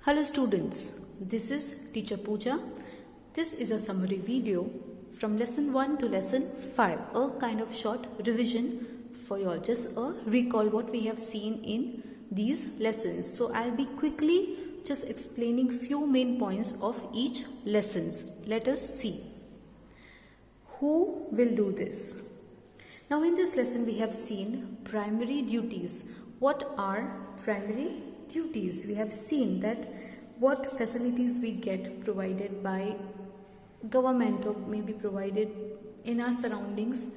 Hello students, this is Teacher Pooja. This is a summary video from lesson 1 to lesson 5, a kind of short revision for you all, just a recall what we have seen in these lessons. So I'll be quickly just explaining few main points of each lessons. Let us see. Who will do this? Now in this lesson we have seen primary duties. What are primary duties? We have seen that what facilities we get provided by government or maybe provided in our surroundings.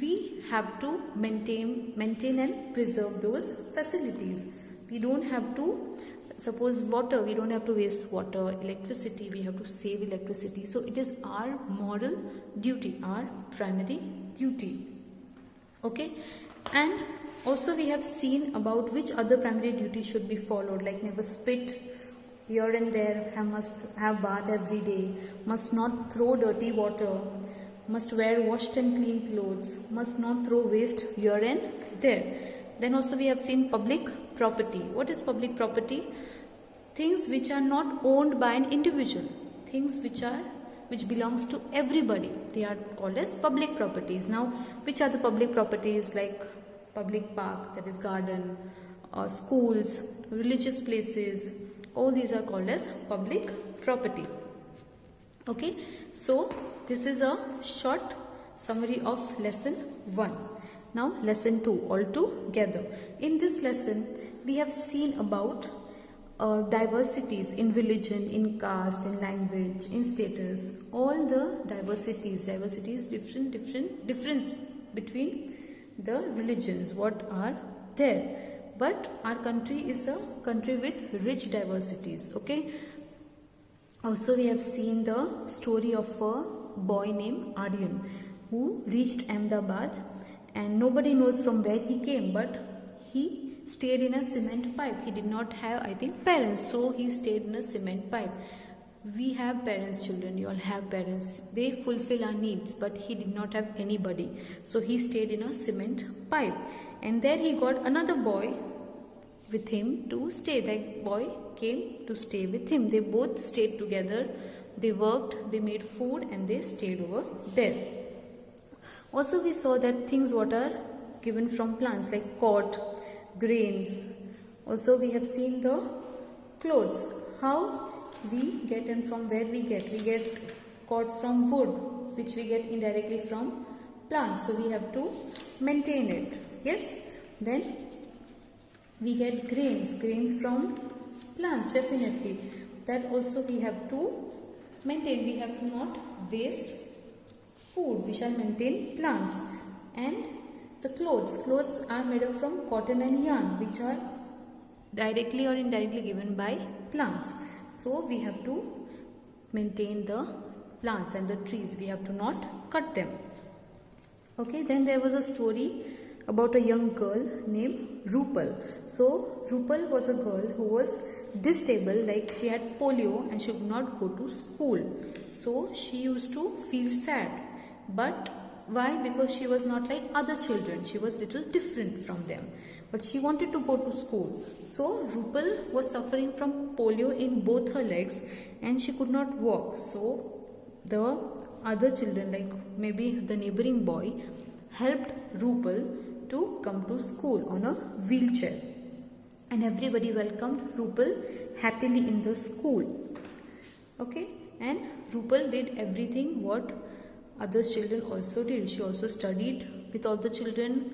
We have to maintain and preserve those facilities. We don't have to, suppose water, we don't have to waste water. Electricity, we have to save electricity. So it is our moral duty, our primary duty. Okay, and also we have seen about which other primary duties should be followed, like never spit here and there, must have bath every day, must not throw dirty water, must wear washed and clean clothes, must not throw waste here and there. Then also we have seen public property. What is public property? Things which are not owned by an individual, things which belongs to everybody, they are called as public properties. Now which are the public properties? Like public park, that is garden, schools, religious places, all these are called as public property. Okay, so this is a short summary of lesson 1. Now lesson 2 all together. In this lesson we have seen about diversities in religion, in caste, in language, in status, all the diversities difference between the religions, what are there. But our country is a country with rich diversities. Okay, also we have seen the story of a boy named Aryan who reached Ahmedabad and nobody knows from where he came, but he stayed in a cement pipe. He did not have, I think, parents, so he stayed in a cement pipe. We have parents, children, you all have parents, they fulfill our needs, but he did not have anybody, so he stayed in a cement pipe. And there he got another boy with him to stay. That boy came to stay with him. They both stayed together, they worked, they made food, and they stayed over there. Also we saw that things what are given from plants, like cot, grains. Also we have seen the clothes, how we get and from where we get cot from wood, which we get indirectly from plants, so we have to maintain it. Yes, then we get grains from plants, definitely, that also we have to maintain. We have to not waste food, we shall maintain plants. And the clothes are made up from cotton and yarn, which are directly or indirectly given by plants, so we have to maintain the plants and the trees, we have to not cut them. Okay, then there was a story about a young girl named Rupal. So Rupal was a girl who was disabled, like she had polio and she could not go to school. So she used to feel sad. But why? Because she was not like other children, she was little different from them, but she wanted to go to school. So Rupal was suffering from polio in both her legs and she could not walk. So the other children, like maybe the neighboring boy, helped Rupal to come to school on a wheelchair, and everybody welcomed Rupal happily in the school. Okay, and Rupal did everything what other children also did. She also studied with all the children,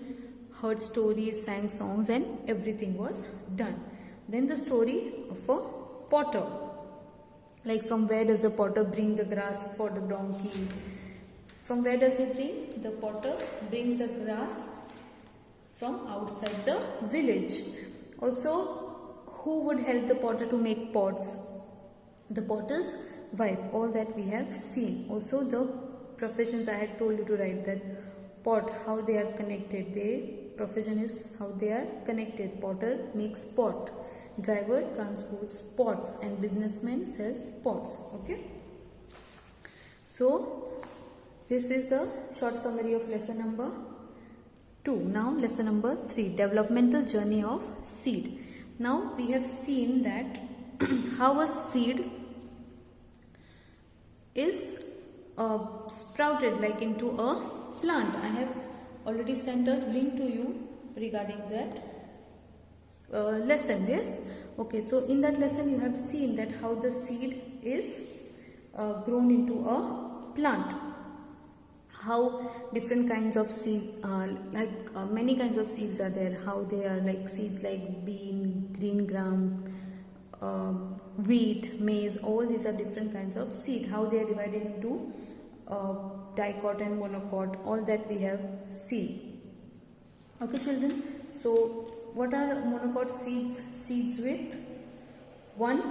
heard stories, sang songs, and everything was done. Then the story of a potter, like from where does the potter bring the grass for the donkey? From where does he bring? The potter brings the grass from outside the village. Also, who would help the potter to make pots? The potter's wife. All that we have seen. Also the professions, I had told you to write that pot, how they are connected. Profession is how they are connected. Potter makes pot, driver transports pots, and businessman sells pots. Okay, so this is a short summary of lesson number 2. Now lesson number 3, developmental journey of seed. Now we have seen that how a seed is sprouted like into a plant. I have already sent a link to you regarding that lesson. Yes, okay, so in that lesson you have seen that how the seed is grown into a plant, how different kinds of seeds are many kinds of seeds are there, how they are like seeds like bean, green gram, wheat, maize, all these are different kinds of seed, how they are divided into dicot and monocot, all that we have seen. Okay children, so what are monocot seeds? Seeds with one